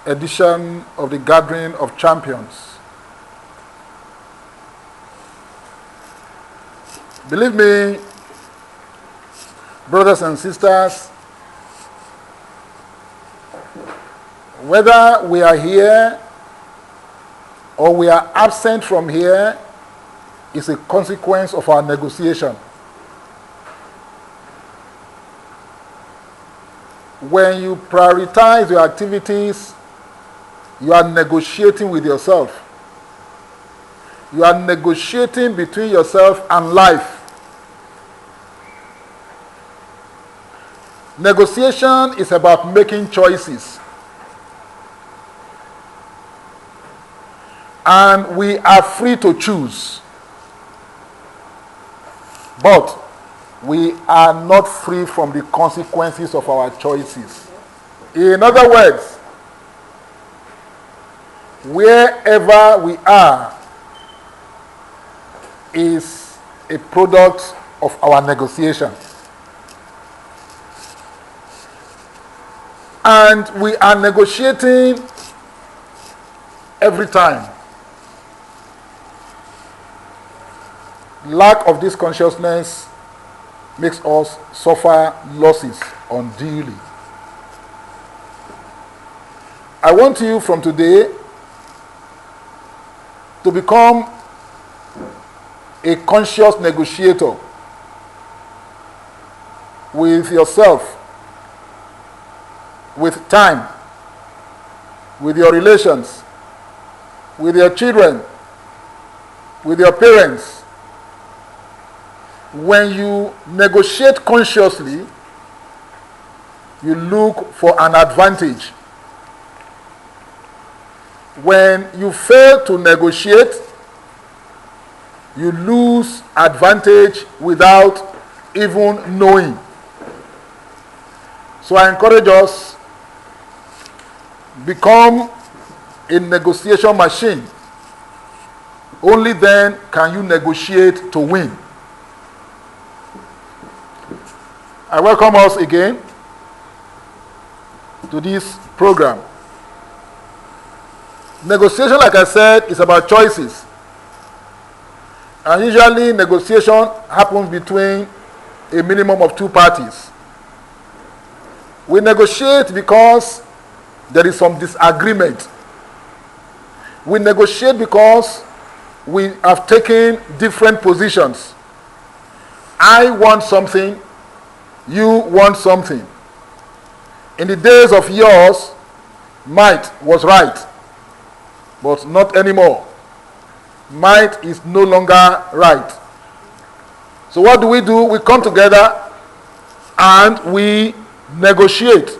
edition of the Gathering of Champions. Believe me, brothers and sisters, whether we are here or we are absent from here is a consequence of our negotiation. When you prioritize your activities, you are negotiating with yourself. You are negotiating between yourself and life. Negotiation is about making choices. And we are free to choose. But we are not free from the consequences of our choices. In other words, wherever we are is a product of our negotiation. And we are negotiating every time. Lack of this consciousness makes us suffer losses unduly. I want you from today to become a conscious negotiator with yourself, with time, with your relations, with your children, with your parents. When you negotiate consciously, you look for an advantage. When you fail to negotiate, you lose advantage without even knowing. So I encourage us, become a negotiation machine. Only then can you negotiate to win. I welcome us again to this program. Negotiation, like I said, is about choices. And usually negotiation happens between a minimum of two parties. We negotiate because there is some disagreement. We negotiate because we have taken different positions. I want something, you want something. In the days of yours, might was right, but not anymore. Might is no longer right. So what do? We come together and we negotiate.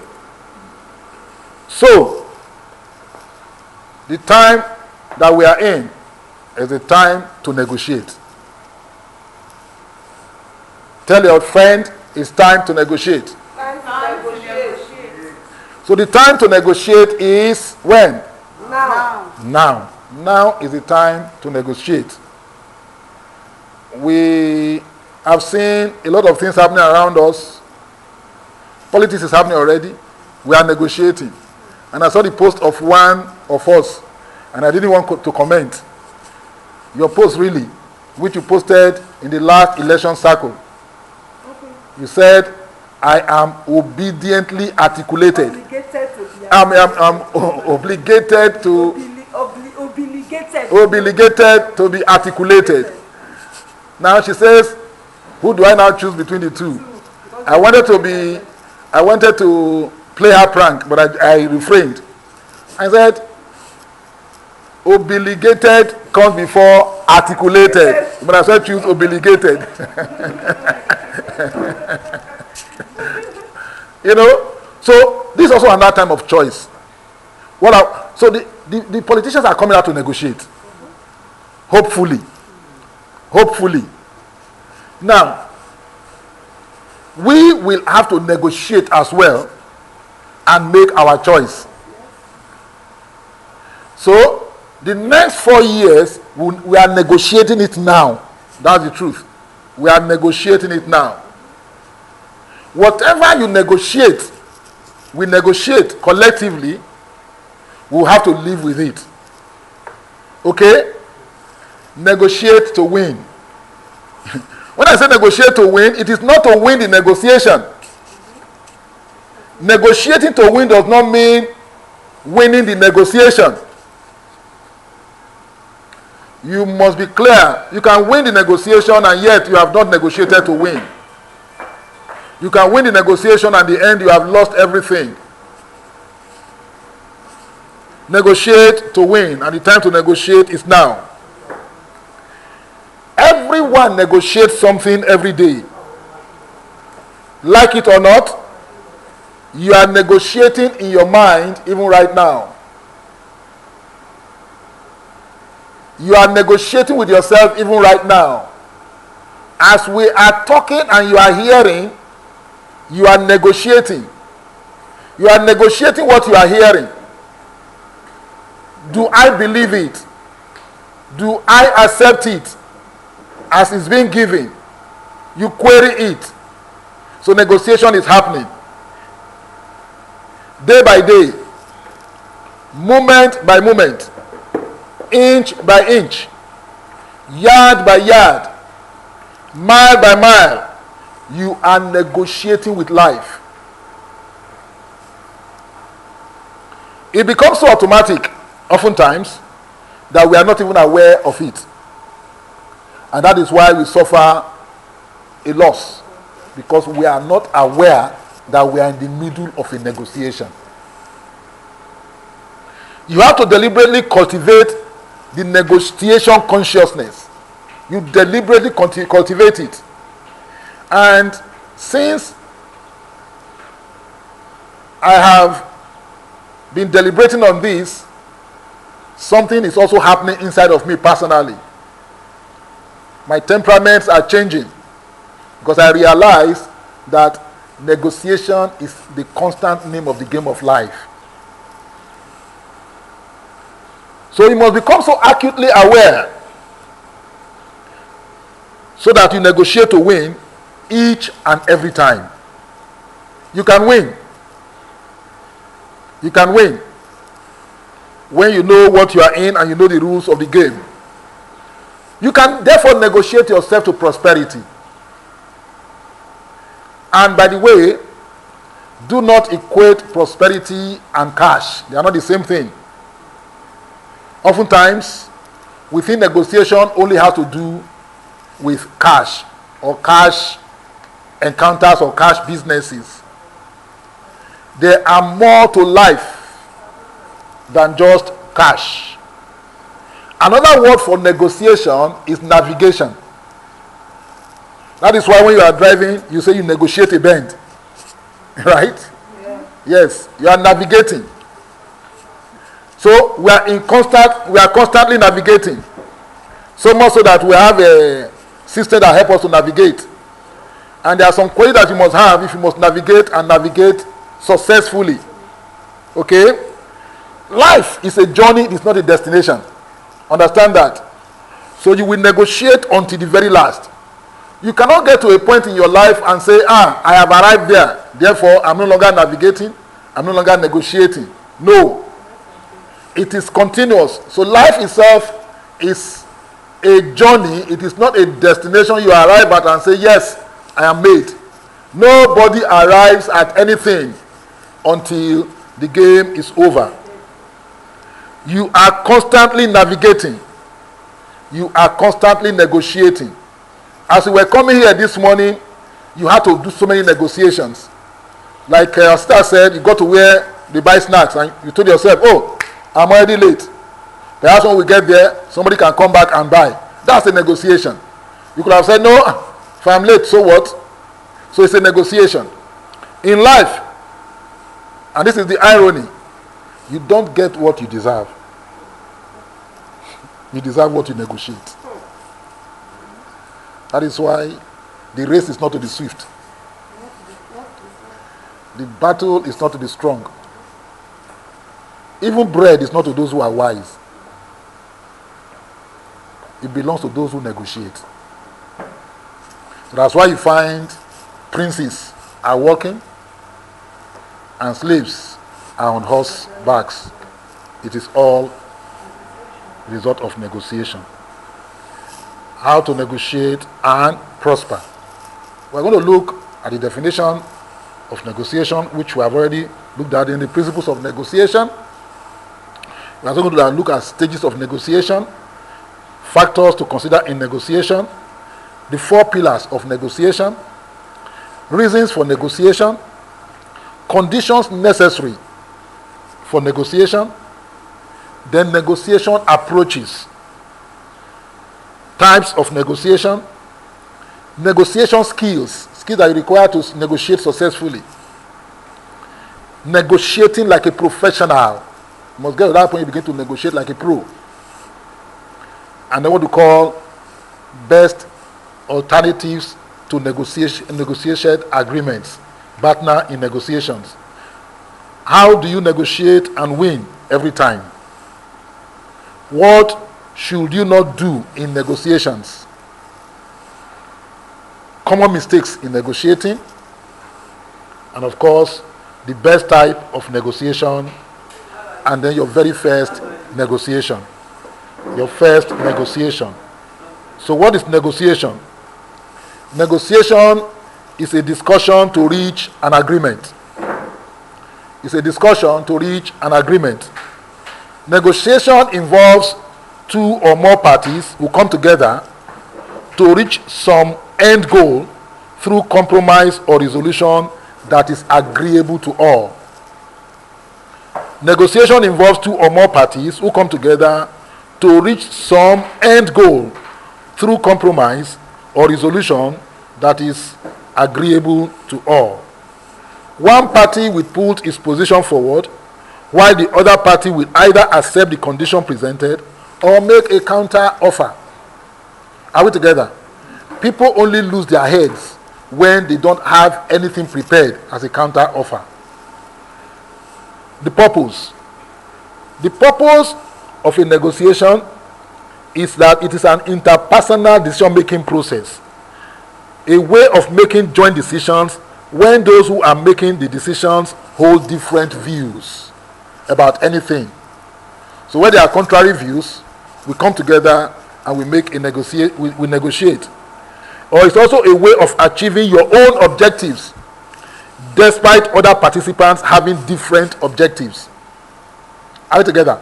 So, the time that we are in is the time to negotiate. Tell your friend, it's time to negotiate. So the time to negotiate is when? Now. Now is the time to negotiate. We have seen a lot of things happening around us. Politics is happening already. We are negotiating. And I saw the post of one of us, and I didn't want to comment. Your post really, which you posted in the last election cycle. You said, I am obediently articulated. I'm obligated to be articulated. Now she says, who do I now choose between the two? I wanted to play her prank, but I refrained. I said, obligated comes before articulated. But I said choose obligated. So this is also another time of choice. So the politicians are coming out to negotiate. Hopefully. Now, we will have to negotiate as well and make our choice. So, the next 4 years, we are negotiating it now. That's the truth. We are negotiating it now. Whatever you negotiate, we negotiate collectively. We'll have to live with it. Okay? Negotiate to win. When I say negotiate to win, it is not to win the negotiation. Negotiating to win does not mean winning the negotiation. You must be clear. You can win the negotiation and yet you have not negotiated to win. You can win the negotiation and at the end you have lost everything. Negotiate to win, and the time to negotiate is now. Everyone negotiates something every day. Like it or not, you are negotiating in your mind even right now. You are negotiating with yourself even right now. As we are talking and you are hearing, you are negotiating. You are negotiating what you are hearing. Do I believe it? Do I accept it as it's being given? You query it. So negotiation is happening. Day by day, moment by moment, inch by inch, yard by yard, mile by mile, you are negotiating with life. It becomes so automatic oftentimes that we are not even aware of it. And that is why we suffer a loss, because we are not aware that we are in the middle of a negotiation. You have to deliberately cultivate the negotiation consciousness. You deliberately cultivate it. And since I have been deliberating on this, something is also happening inside of me personally. My temperaments are changing because I realize that negotiation is the constant name of the game of life. So you must become so acutely aware so that you negotiate to win each and every time. You can win. You can win when you know what you are in and you know the rules of the game. You can therefore negotiate yourself to prosperity. And by the way, do not equate prosperity and cash. They are not the same thing. Oftentimes, we think negotiation only has to do with cash or cash encounters or cash businesses. There are more to life than just cash. Another word for negotiation is navigation. That is why when you are driving, you say you negotiate a bend. Right? Yeah. Yes, you are navigating. So we are constantly navigating. So much so that we have a system that helps us to navigate. And there are some qualities that you must have if you must navigate and navigate successfully. Okay? Life is a journey, it is not a destination. Understand that. So you will negotiate until the very last. You cannot get to a point in your life and say, I have arrived there. Therefore, I'm no longer navigating. I'm no longer negotiating. No. It is continuous. So life itself is a journey. It is not a destination you arrive at and say, yes, I am made. Nobody arrives at anything until the game is over. You are constantly navigating. You are constantly negotiating. As we were coming here this morning, you had to do so many negotiations. Like our sister said, you got to where they buy snacks and you told yourself, oh, I'm already late. Perhaps when we get there, somebody can come back and buy. That's a negotiation. You could have said, no, if I'm late, so what? So it's a negotiation. In life, and this is the irony, you don't get what you deserve. You deserve what you negotiate. That is why the race is not to the swift. The battle is not to the strong. Even bread is not to those who are wise. It belongs to those who negotiate. So that's why you find princes are walking and slaves are on horse backs. It is all result of negotiation. How to negotiate and prosper. We're going to look at the definition of negotiation, which we have already looked at in the principles of negotiation. We're also going to look at stages of negotiation, factors to consider in negotiation, the 4 pillars of negotiation, reasons for negotiation, conditions necessary for negotiation, then negotiation approaches, types of negotiation, negotiation skills that you require to negotiate successfully, negotiating like a professional. You must get to that point you begin to negotiate like a pro. And then what we call best alternatives to negotiation agreements, partner in negotiations. How do you negotiate and win every time? What should you not do in negotiations? Common mistakes in negotiating, and of course the best type of negotiation, and then your very first negotiation. Your first negotiation. So what is negotiation? Negotiation is a discussion to reach an agreement. It's a discussion to reach an agreement. Negotiation involves 2 or more parties who come together to reach some end goal through compromise or resolution that is agreeable to all. Negotiation involves 2 or more parties who come together to reach some end goal through compromise or resolution that is agreeable to all. One party will put its position forward, while the other party will either accept the condition presented or make a counter offer. Are we together? People only lose their heads when they don't have anything prepared as a counter offer. The purpose of a negotiation is that it is an interpersonal decision-making process, a way of making joint decisions when those who are making the decisions hold different views about anything. So when there are contrary views, we come together and we negotiate. Or it's also a way of achieving your own objectives despite other participants having different objectives. Are we together?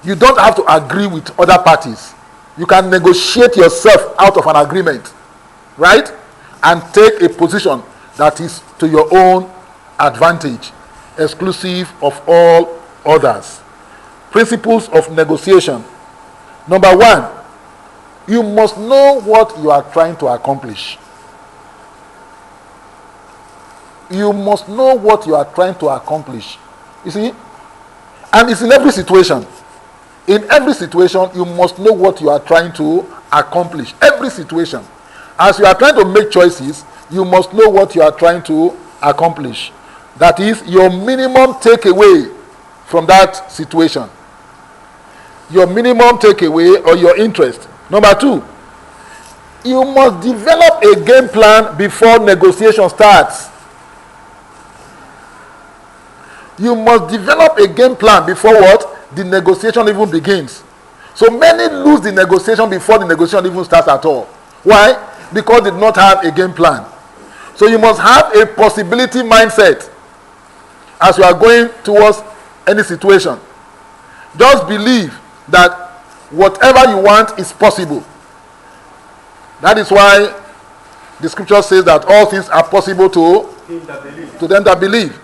You don't have to agree with other parties. You can negotiate yourself out of an agreement, right? And take a position that is to your own advantage, exclusive of all others. Principles of negotiation. Number 1, you must know what you are trying to accomplish. You must know what you are trying to accomplish. You see? And it's in every situation. In every situation, you must know what you are trying to accomplish. Every situation. As you are trying to make choices, you must know what you are trying to accomplish. That is your minimum takeaway from that situation. Your minimum takeaway or your interest. Number 2, you must develop a game plan before negotiation starts. You must develop a game plan before what? The negotiation even begins. So many lose the negotiation before the negotiation even starts at all. Why? Because they did not have a game plan. So you must have a possibility mindset as you are going towards any situation. Just believe that whatever you want is possible. That is why the scripture says that all things are possible to them that believe.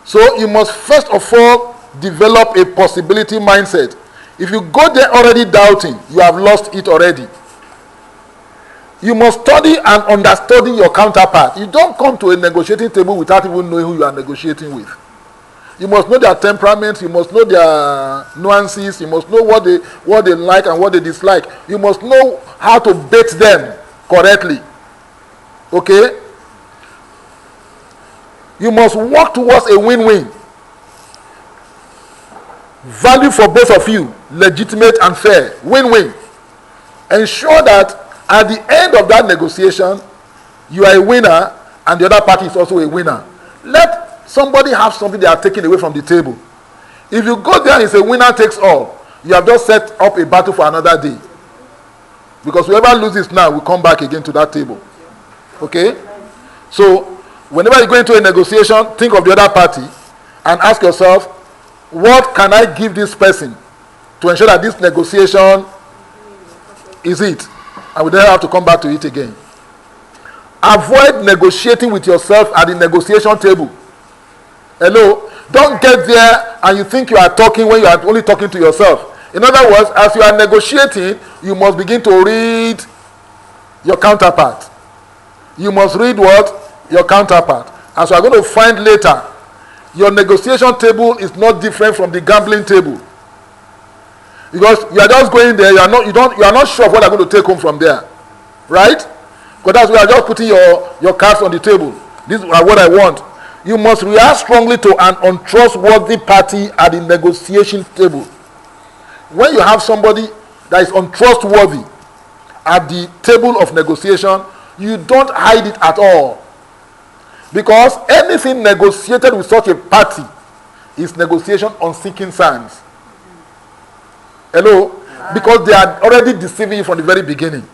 So you must first of all develop a possibility mindset. If you go there already doubting, you have lost it already. You must study and understudy your counterpart. You don't come to a negotiating table without even knowing who you are negotiating with. You must know their temperament, you must know their nuances, you must know what they like and what they dislike. You must know how to bait them correctly. Okay? You must work towards a win-win. Value for both of you, legitimate and fair. Win-win. Ensure that at the end of that negotiation, you are a winner and the other party is also a winner. Let somebody have something they are taking away from the table. If you go there and it's a winner takes all, you have just set up a battle for another day. Because whoever loses now will come back again to that table. Okay? So, whenever you go into a negotiation, think of the other party and ask yourself, what can I give this person to ensure that this negotiation is it? And we then have to come back to it again. Avoid negotiating with yourself at the negotiation table. Hello? Don't get there and you think you are talking when you are only talking to yourself. In other words, as you are negotiating, you must begin to read your counterpart. You must read what? Your counterpart. As we are going to find later, your negotiation table is not different from the gambling table. Because you are just going there, you are not sure of what you are going to take home from there. Right? Because that's why you are just putting your cards on the table. This is what I want. You must react strongly to an untrustworthy party at the negotiation table. When you have somebody that is untrustworthy at the table of negotiation, you don't hide it at all. Because anything negotiated with such a party is negotiation on sinking sands. Hello? Because they are already deceiving you from the very beginning.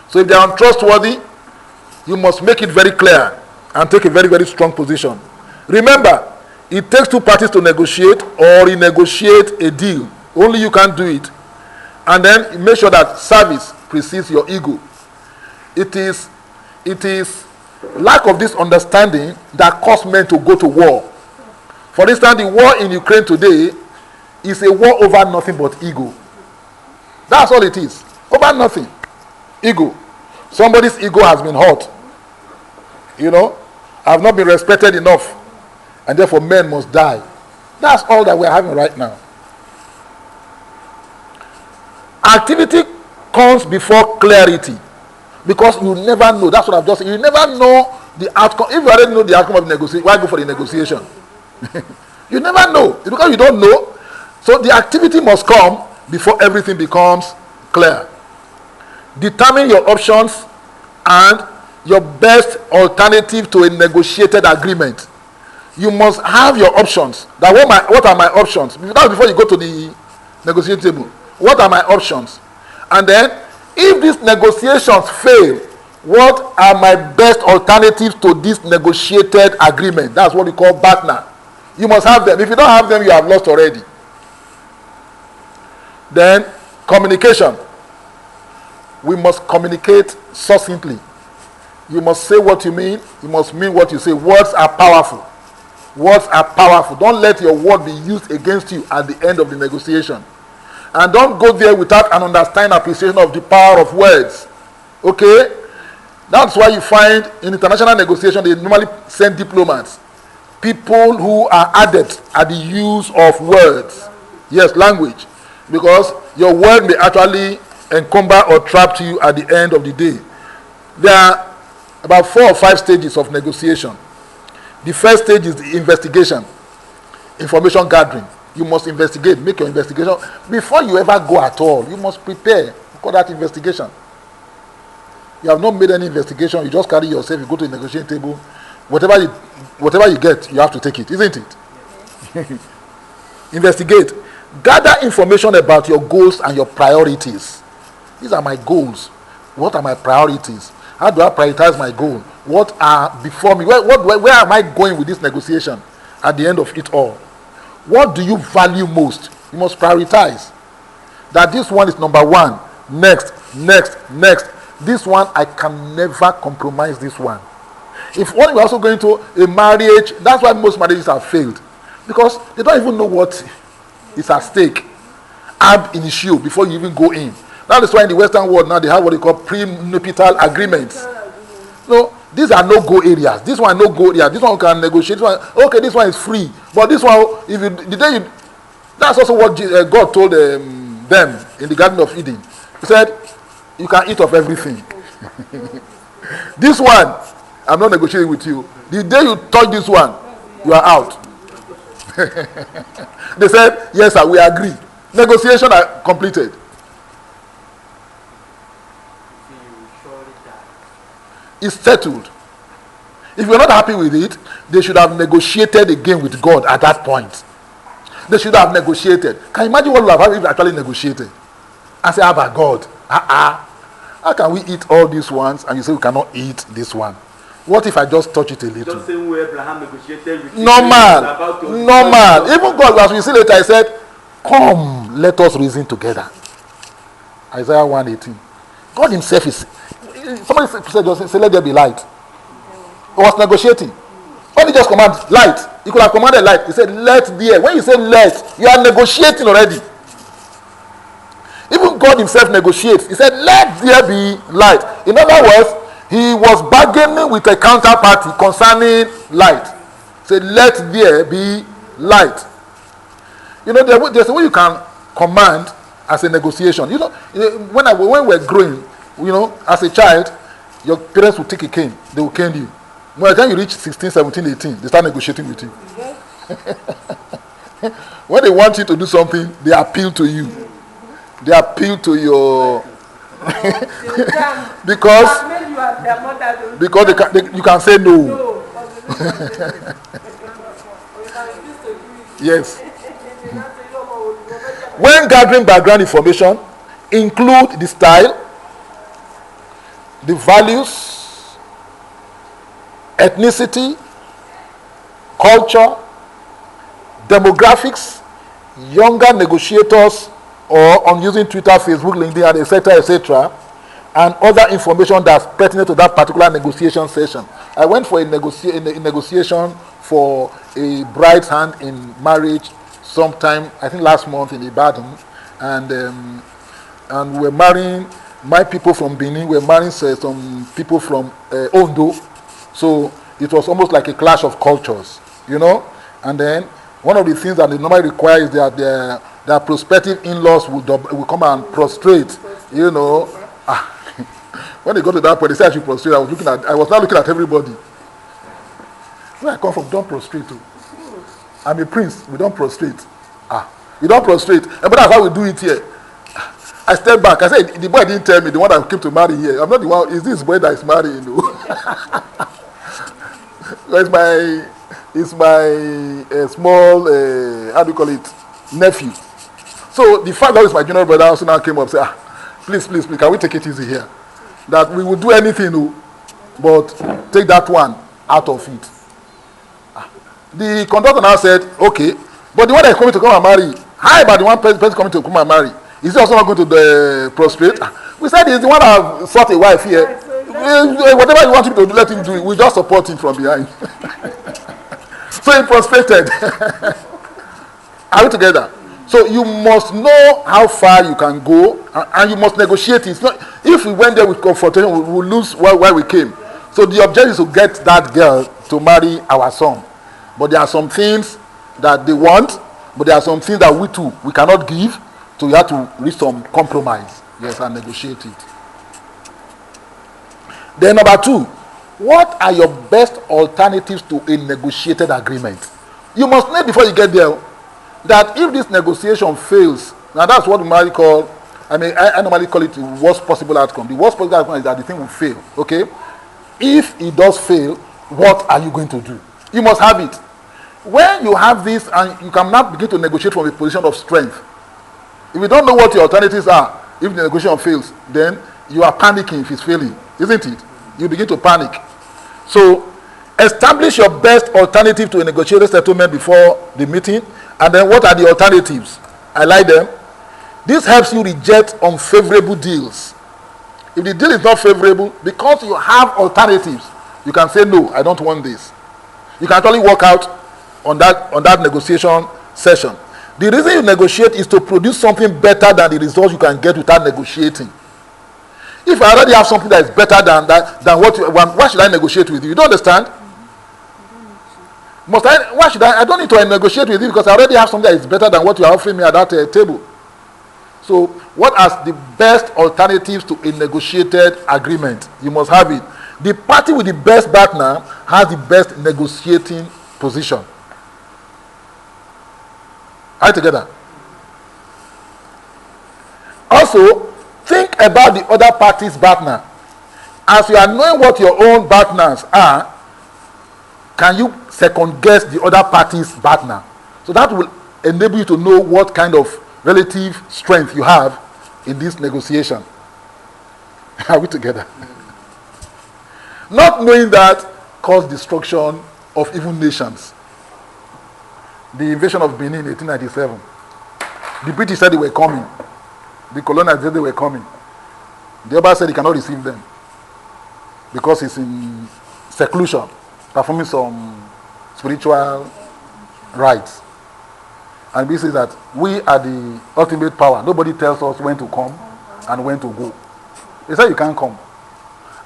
So if they are untrustworthy, you must make it very clear and take a very, very strong position. Remember, it takes two parties to negotiate or renegotiate a deal. Only you can do it. And then make sure that service precedes your ego. It is lack of this understanding that caused men to go to war. For instance, the war in Ukraine today is a war over nothing but ego. That's all it is. Over nothing. Ego. Somebody's ego has been hurt. You know, I've not been respected enough. And therefore men must die. That's all that we're having right now. Activity comes before clarity. Because you never know. That's what I've just said. You never know the outcome. If you already know the outcome of the negotiation, why go for the negotiation? You never know. It's because you don't know. So the activity must come before everything becomes clear. Determine your options and your best alternative to a negotiated agreement. You must have your options. That what are my options? That's before you go to the negotiating table. What are my options? And then, if these negotiations fail, what are my best alternatives to this negotiated agreement? That's what we call partner. You must have them. If you don't have them, you have lost already. Then, communication. We must communicate succinctly. You must say what you mean. You must mean what you say. Words are powerful. Words are powerful. Don't let your word be used against you at the end of the negotiation. And don't go there without an understanding appreciation of the power of words. Okay? That's why you find in international negotiation, they normally send diplomats. People who are adept at the use of words. Yes, language. Because your word may actually encumber or trap you at the end of the day. There are about 4 or 5 stages of negotiation. The first stage is the investigation, information gathering. You must investigate, make your investigation. Before you ever go at all, you must prepare for that investigation. You have not made any investigation, you just carry yourself, you go to the negotiating table. Whatever you get, you have to take it, isn't it? Investigate. Gather information about your goals and your priorities. These are my goals. What are my priorities? How do I prioritize my goal? What are before me? Where am I going with this negotiation at the end of it all? What do you value most? You must prioritize. That this one is number one. Next. This one, I can never compromise this one. If when you're also going to a marriage, that's why most marriages have failed. Because they don't even know what is at stake. Ab initio, before you even go in. That is why in the Western world now they have what they call prenuptial agreements. No, these are no-go areas. This one no-go area. This one can negotiate. This one, okay, this one is free. But this one, that's also what God told them in the Garden of Eden. He said, you can eat of everything. This one, I'm not negotiating with you. The day you touch this one, you are out. They said, yes, sir, we agree. Negotiation are completed. It's settled. If you're not happy with it, they should have negotiated again with God at that point. They should have negotiated. Can you imagine what would have happened if they actually negotiated? I say, about God. How can we eat all these ones and you say we cannot eat this one? What if I just touch it a little? Just same way Abraham negotiated with Normal. Even God, as we see later, he said, come, let us reason together. Isaiah 1:18. God himself is, somebody said, say, let there be light. He was negotiating. When he just commanded light, he could have commanded light. He said, let there. When you say let, you are negotiating already. Even God himself negotiates. He said, let there be light. In other words, he was bargaining with a counterparty concerning light. He said, let there be light. You know, there's a way you can command as a negotiation. You know, when we were growing, you know, as a child, your parents would take a cane. They will cane you. By the time you reach 16, 17, 18, they start negotiating with you. When they want you to do something, they appeal to you. They appeal to your... because you can say no. Yes. When gathering background information, include the style, the values, ethnicity, culture, demographics, younger negotiators, or on using Twitter, Facebook, LinkedIn, etc., and other information that's pertinent to that particular negotiation session. I went for a negotiation for a bride's hand in marriage sometime, I think last month in Ibadan, and we're marrying my people from Benin, we're marrying some people from Ondo, so it was almost like a clash of cultures, you know. And then one of the things that they normally require is that their prospective in-laws will come and prostrate, you know. When they go to that point, they say I should prostrate. I was not looking at everybody. Where I come from, don't prostrate too. I'm a prince, we don't prostrate. We don't prostrate. But that's how we do it here. I stepped back. I said, the boy didn't tell me, the one that came to marry here. I'm not the one, is this boy that is marrying? You know? It's my small, how do you call it, nephew. So the fact that it's my junior brother also now came up and said, please, can we take it easy here? That we will do anything, but take that one out of it. The conductor now said, okay, but the one that is coming to come and marry, how about the one person coming to come and marry? Is he also not going to prostrate? We said he's the one that sought a wife here. Whatever you want him to do, let him do it. We just support him from behind. So he prostrated. Are we together? So you must know how far you can go, and you must negotiate. It's not, if we went there with confrontation, we will lose where we came. So the objective is to get that girl to marry our son. But there are some things that they want, but there are some things that we cannot give. So you have to reach some compromise, yes, and negotiate it. Then number 2, what are your best alternatives to a negotiated agreement? You must know before you get there that if this negotiation fails, now that's what we normally call, I normally call it the worst possible outcome. The worst possible outcome is that the thing will fail, okay? If it does fail, what are you going to do? You must have it. When you have this, and you can now begin to negotiate from a position of strength. If you don't know what your alternatives are, if the negotiation fails, then you are panicking if it's failing, isn't it? You begin to panic. So, establish your best alternative to a negotiated settlement before the meeting, and then what are the alternatives? Highlight them. This helps you reject unfavorable deals. If the deal is not favorable, because you have alternatives, you can say, no, I don't want this. You can actually work out on that negotiation session. The reason you negotiate is to produce something better than the results you can get without negotiating. If I already have something that is better than what you want, why should I negotiate with you? You don't understand? I don't need to negotiate with you because I already have something that is better than what you are offering me at that table. So, what are the best alternatives to a negotiated agreement? You must have it. The party with the best partner has the best negotiating position. Are you together? Also, think about the other party's partner. As you are knowing what your own partners are, can you second guess the other party's partner? So that will enable you to know what kind of relative strength you have in this negotiation. Are we together? Not knowing that caused destruction of even nations. The invasion of Benin in 1897. The British said they were coming. The colonials said they were coming. The Oba said he cannot receive them because he's in seclusion, performing some spiritual rites. And we say that we are the ultimate power. Nobody tells us when to come and when to go. They said you can't come.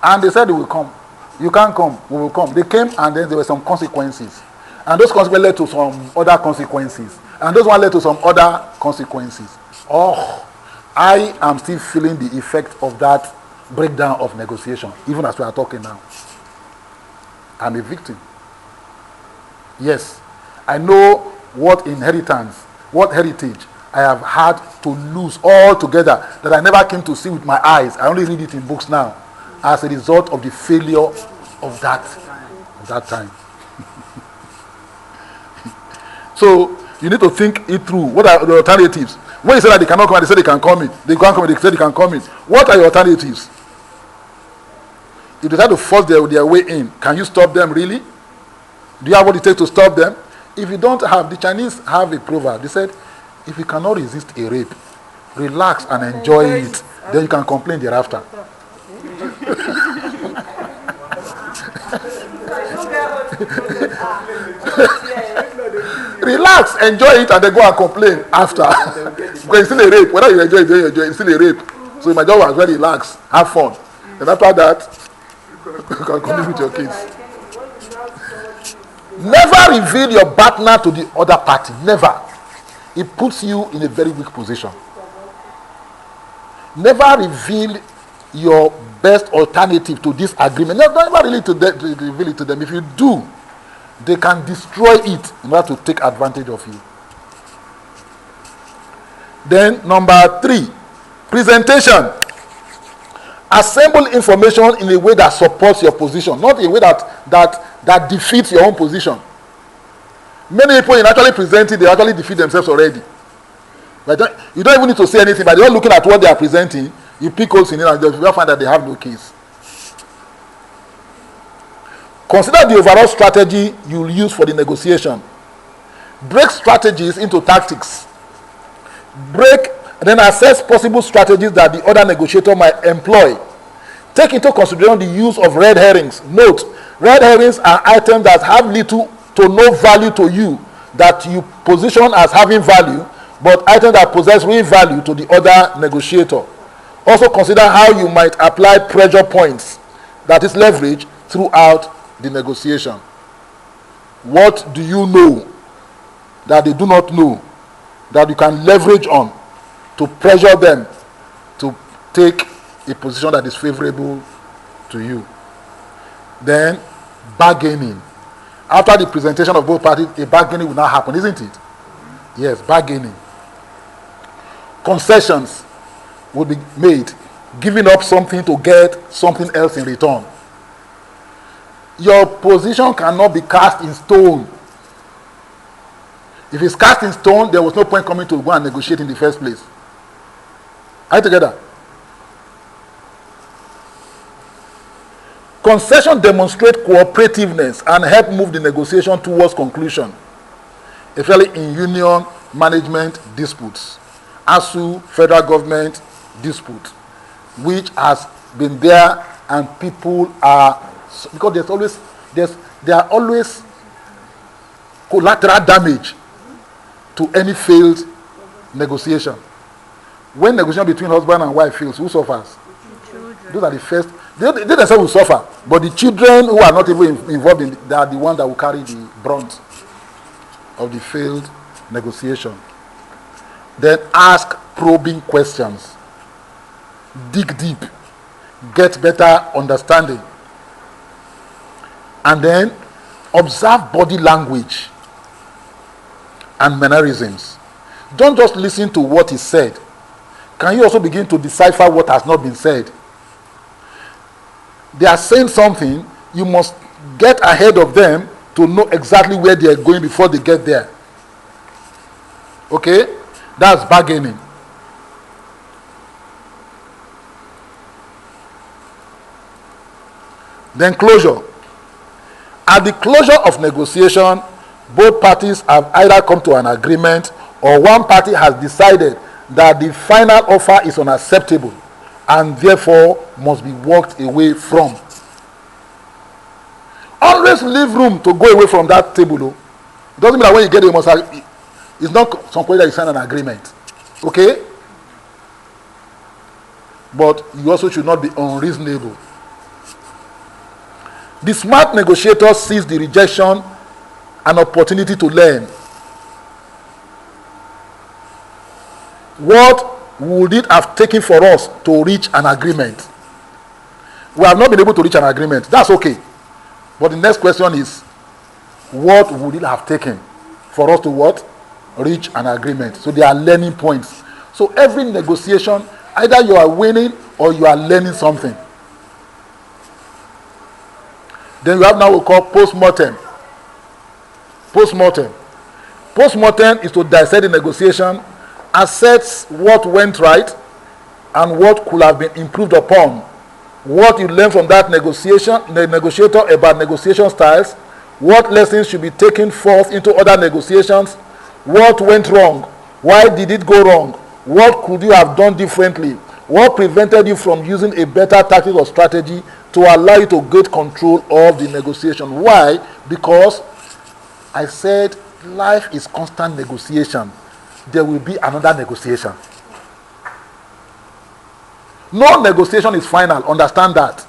And they said they will come. You can't come, we will come. They came and then there were some consequences. And those consequences led to some other consequences. And those ones led to some other consequences. Oh, I am still feeling the effect of that breakdown of negotiation, even as we are talking now. I'm a victim. Yes, I know what inheritance, what heritage I have had to lose altogether that I never came to see with my eyes. I only read it in books now as a result of the failure of that time. So you need to think it through. What are the alternatives? When you say that they cannot come and they say they can come in, they can't come in, they say they can come in. What are your alternatives? If they try to force their way in, can you stop them really? Do you have what it takes to stop them? If you don't have, the Chinese have a proverb. They said, if you cannot resist a rape, relax and enjoy it. Then you can complain thereafter. Relax, enjoy it, and then go and complain after. Because it's still a rape. Whether you enjoy it, you enjoy it, it's still a rape. So my job was very relax, have fun. And after that, you can continue with your kids. Never reveal your partner to the other party. Never. It puts you in a very weak position. Never reveal your best alternative to this agreement. Never really reveal it to them. If you do, they can destroy it in order to take advantage of you. Then number 3, presentation. Assemble information in a way that supports your position, not in a way that defeats your own position. Many people in actually presenting, they actually defeat themselves already. But you don't even need to say anything, but they're all looking at what they are presenting. You pick holes in it and you'll find that they have no case. Consider the overall strategy you'll use for the negotiation. Break strategies into tactics. Then assess possible strategies that the other negotiator might employ. Take into consideration the use of red herrings. Note, red herrings are items that have little to no value to you, that you position as having value, but items that possess real value to the other negotiator. Also consider how you might apply pressure points, that is leverage, throughout the negotiation. What do you know that they do not know that you can leverage on to pressure them to take a position that is favorable to you? Then bargaining. After the presentation of both parties, a bargaining will now happen, isn't it? Yes, bargaining. Concessions will be made, giving up something to get something else in return. Your position cannot be cast in stone. If it's cast in stone, there was no point coming to go and negotiate in the first place. Are you together? Concession demonstrate cooperativeness and help move the negotiation towards conclusion, especially in union management disputes, ASU, federal government dispute, which has been there, and people are, because there are always collateral damage to any failed negotiation. When negotiation between husband and wife fails, who suffers? Those are the first. They themselves will suffer, but the children who are not even involved in, they are the ones that will carry the brunt of the failed negotiation. Then ask probing questions. Dig deep. Get better understanding. And then observe body language and mannerisms. Don't just listen to what is said. Can you also begin to decipher what has not been said? They are saying something, you must get ahead of them to know exactly where they are going before they get there. Okay? That's bargaining. Then closure. At the closure of negotiation, both parties have either come to an agreement or one party has decided that the final offer is unacceptable and therefore must be walked away from. Always leave room to go away from that table. Though. It doesn't mean that when you get there, you must have, it's not some point that you sign an agreement. Okay? But you also should not be unreasonable. The smart negotiator sees the rejection an opportunity to learn. What would it have taken for us to reach an agreement? We have not been able to reach an agreement. That's okay. But the next question is, what would it have taken for us to what? Reach an agreement. So there are learning points. So every negotiation, either you are winning or you are learning something. Then you have now what we call post-mortem. Post-mortem. Post-mortem is to dissect the negotiation, assess what went right and what could have been improved upon. What you learn from that negotiation, the negotiator about negotiation styles, what lessons should be taken forth into other negotiations, what went wrong, why did it go wrong, what could you have done differently, what prevented you from using a better tactic or strategy to allow you to get control of the negotiation. Why? Because I said life is constant negotiation. There will be another negotiation. No negotiation is final. Understand that.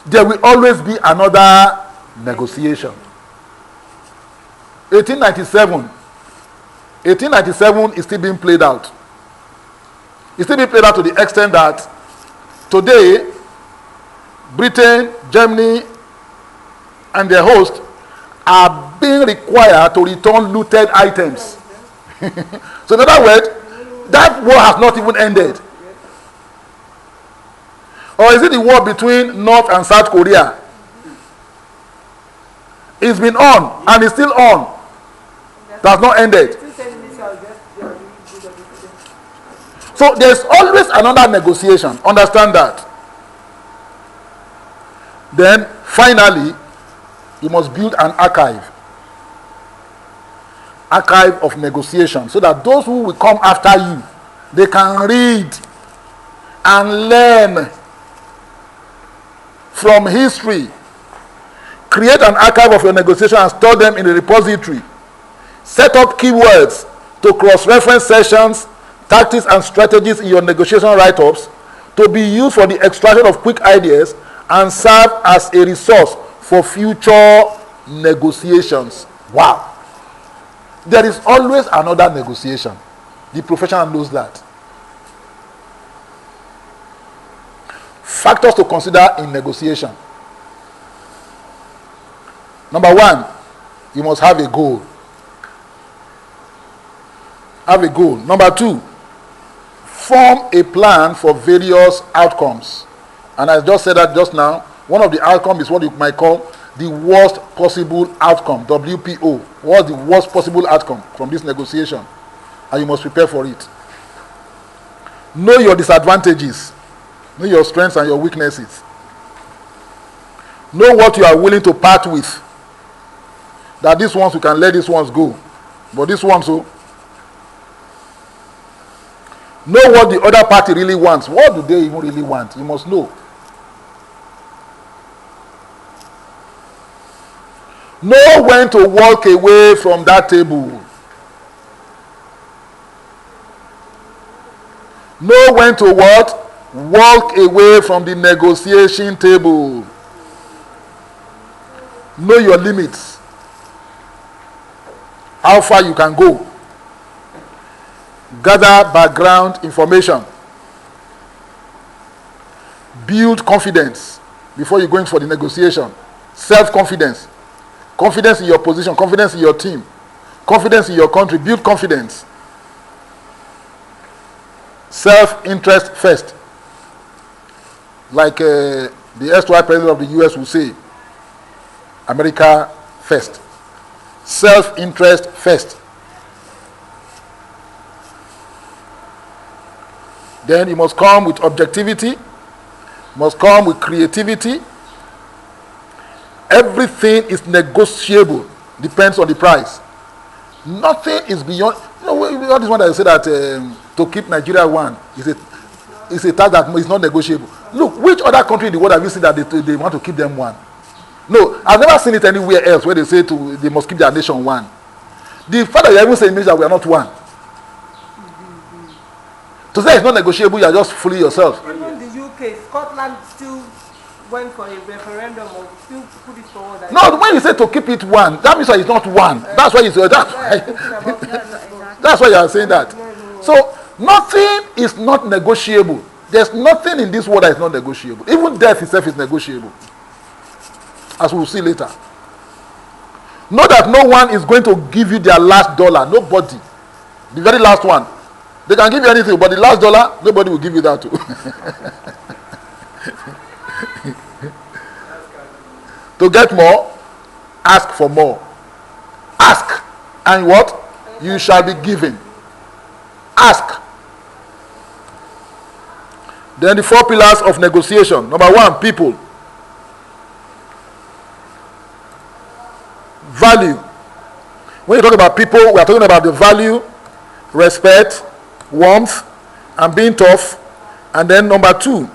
There will always be another negotiation. 1897 is still being played out. It's still being played out to the extent that today, Britain, Germany, and their host are being required to return looted items. So in other words, that war has not even ended. Or is it the war between North and South Korea? It's been on and it's still on. It has not ended. So there's always another negotiation. Understand that. Then finally, you must build an archive of negotiation, so that those who will come after you, they can read and learn from history. Create an archive of your negotiation and store them in a repository. Set up keywords to cross-reference sessions, tactics and strategies in your negotiation write-ups to be used for the extraction of quick ideas and serve as a resource for future negotiations. Wow. There is always another negotiation. The professional knows that. Factors to consider in negotiation. Number one, you must have a goal. Have a goal. Number two, form a plan for various outcomes. And I just said that just now. One of the outcomes is what you might call the worst possible outcome, WPO. What's the worst possible outcome from this negotiation? And you must prepare for it. Know your disadvantages. Know your strengths and your weaknesses. Know what you are willing to part with. That these ones, you can let these ones go. But this one, so. Know what the other party really wants. What do they even really want? You must know. Know when to walk away from that table. Know when to what? Walk away from the negotiation table. Know your limits. How far you can go. Gather background information. Build confidence before you go in for the negotiation. Self-confidence. Confidence in your position, confidence in your team, confidence in your country. Build confidence. Self-interest first. Like the erstwhile president of the US will say, America first. self-interest first. Then you must come with objectivity, must come with creativity. Everything is negotiable, depends on the price. Nothing is beyond. You know, all this one that say that to keep Nigeria one is a task that is not negotiable. Look, which other country in the world have you seen that they want to keep them one? No, I've never seen it anywhere else where they say they must keep their nation one. The fact that you even say means that we are not one. To say it's not negotiable, you are just fooling yourself. Even the UK, Scotland still went for a referendum or still put it forward. No, when you say to keep it one, that means that it's not one. That's why you say that's why you are saying that. So nothing is not negotiable. There's nothing in this world that is not negotiable. Even death itself is negotiable, as we will see later. Know that no one is going to give you their last dollar. Nobody. The very last one. They can give you anything, but the last dollar, nobody will give you that too. To get more, ask for more. Ask, and what? You shall be given. Ask. Then the 4 pillars of negotiation. Number 1, people. Value. When you talk about people, we are talking about the value, respect, warmth, and being tough. And then number 2,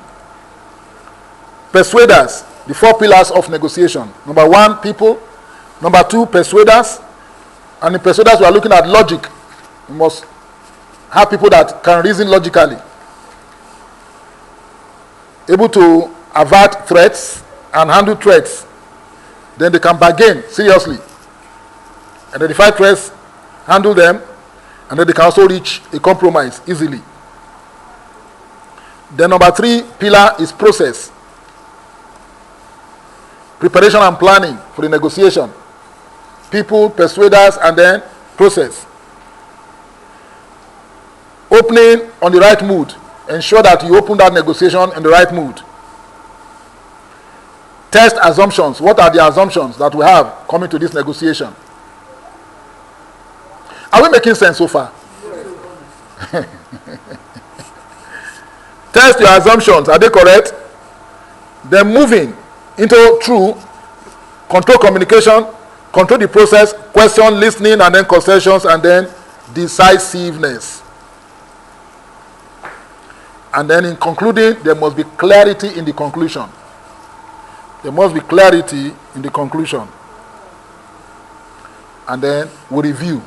persuaders. The 4 pillars of negotiation. Number 1, people. Number 2, persuaders. And in persuaders, we are looking at logic. You must have people that can reason logically, able to avert threats and handle threats. Then they can bargain seriously, identify threats, handle them, and then they can also reach a compromise easily. Then number 3 pillar is process. Preparation and planning for the negotiation. People, persuaders, and then process. Opening on the right mood. Ensure that you open that negotiation in the right mood. Test assumptions. What are the assumptions that we have coming to this negotiation? Are we making sense so far? Test your assumptions. Are they correct? Then moving into true, control communication, control the process, question, listening, and then concessions, and then decisiveness. And then in concluding, there must be clarity in the conclusion. There must be clarity in the conclusion. And then we review.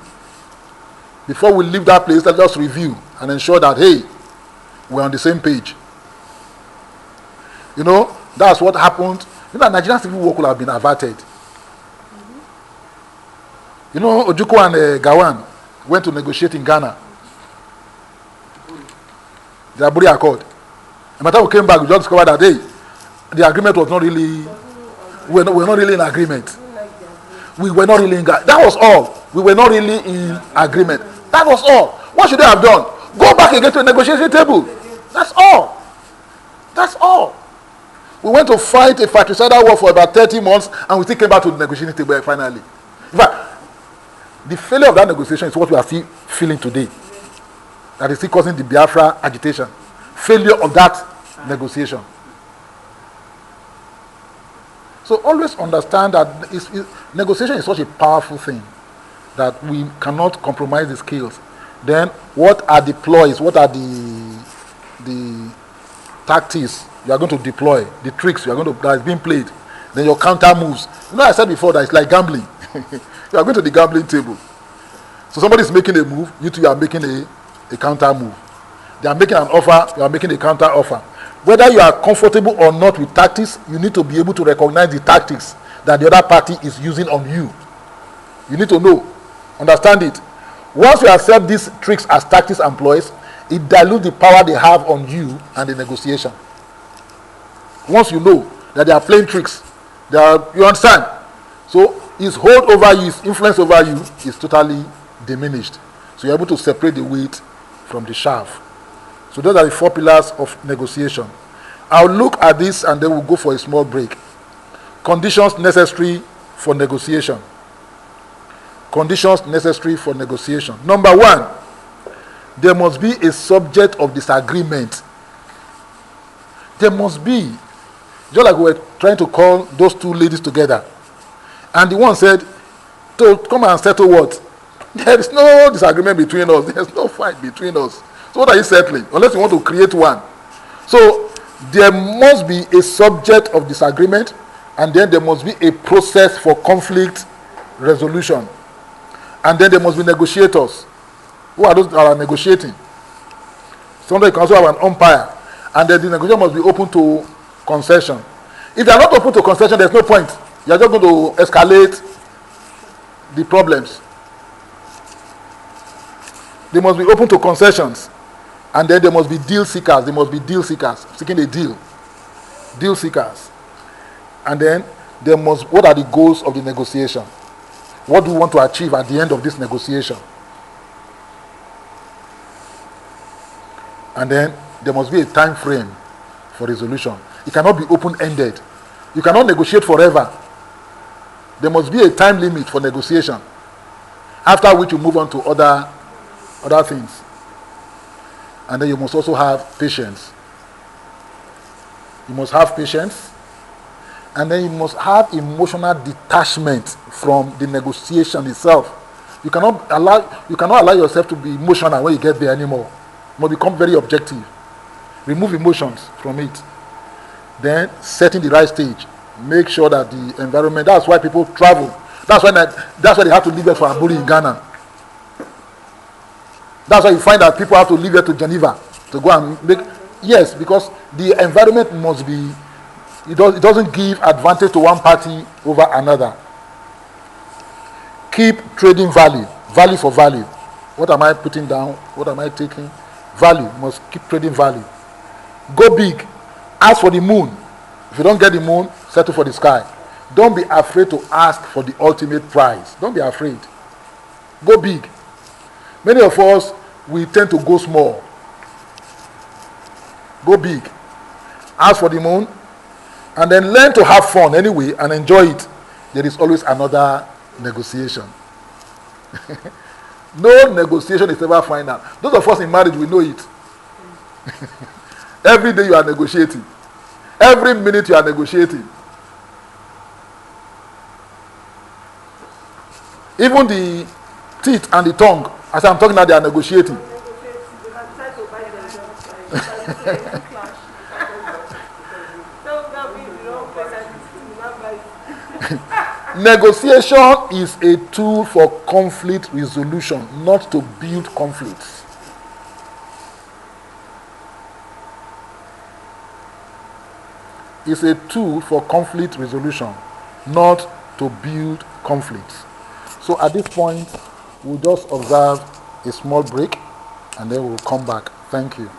Before we leave that place, let's just review and ensure that, hey, we're on the same page. You know, that's what happened. You know, Nigerian civil war could have been averted. You know, Ojukwu and Gawan went to negotiate in Ghana. The Aburi Accord. And by the time we came back, we just discovered that, hey, the agreement was not really, we were not really in agreement. We were not really in agreement. That was all. We were not really in agreement. That was all. What should they have done? Go back again to the negotiation table. That's all. That's all. We went to fight a fratricidal war for about 30 months, and we still came back to the negotiation table finally. In fact, the failure of that negotiation is what we are still feeling today. That is still causing the Biafra agitation. Failure of that negotiation. So always understand that negotiation is such a powerful thing that we cannot compromise the skills. Then what are the ploys? What are the tactics you are going to deploy? The tricks you are going to that is being played. Then your counter moves. You know, I said before that it's like gambling. You are going to the gambling table. So somebody is making a move. You two are making a counter move. They are making an offer. You are making a counter offer. Whether you are comfortable or not with tactics, you need to be able to recognize the tactics that the other party is using on you. You need to know, understand it. Once you accept these tricks as tactics and ploys, it dilutes the power they have on you and the negotiation. Once you know that they are playing tricks, you understand? So his hold over you, his influence over you is totally diminished. So you're able to separate the wheat from the chaff. So those are the 4 pillars of negotiation. I'll look at this and then we'll go for a small break. Conditions necessary for negotiation. conditions necessary for negotiation. Number one, there must be a subject of disagreement. There must be. Just like we were trying to call those two ladies together. And the one said, to come and settle what? There is no disagreement between us. There is no fight between us. So what are you settling? Unless you want to create one. So there must be a subject of disagreement, and then there must be a process for conflict resolution. And then there must be negotiators. Who are those that are negotiating? Sometimes you can also have an umpire. And then the negotiation must be open to concession. If they are not open to concession, there's no point. You are just going to escalate the problems. They must be open to concessions. And then there must be deal seekers. There must be deal seekers seeking a deal. Deal seekers. And then there must, what are the goals of the negotiation? What do we want to achieve at the end of this negotiation? And then there must be a time frame for resolution. It cannot be open-ended. You cannot negotiate forever. There must be a time limit for negotiation, after which you move on to other things. And then you must also have patience. You must have patience. And then you must have emotional detachment from the negotiation itself. You cannot allow yourself to be emotional when you get there anymore. You must become very objective. Remove emotions from it. Then setting the right stage. Make sure that the environment, that's why people travel. That's why they have to leave here for Aburi in Ghana. That's why you find that people have to leave here to Geneva to go and make. Yes, because the environment must be, it doesn't give advantage to one party over another. Keep trading value for value. What am I putting down? What am I taking? Value. Must keep trading value. Go big. Ask for the moon. If you don't get the moon, settle for the sky. Don't be afraid to ask for the ultimate prize. Don't be afraid. Go big. Many of us, we tend to go small. Go big. Ask for the moon. And then learn to have fun anyway and enjoy it. There is always another negotiation. No negotiation is ever final. Those of us in marriage, we know it. Every day you are negotiating. Every minute you are negotiating. Even the teeth and the tongue, as I'm talking now, they are negotiating. Negotiation is a tool for conflict resolution, not to build conflicts. It's a tool for conflict resolution, not to build conflicts. So at this point, we'll just observe a small break and then we'll come back. Thank you.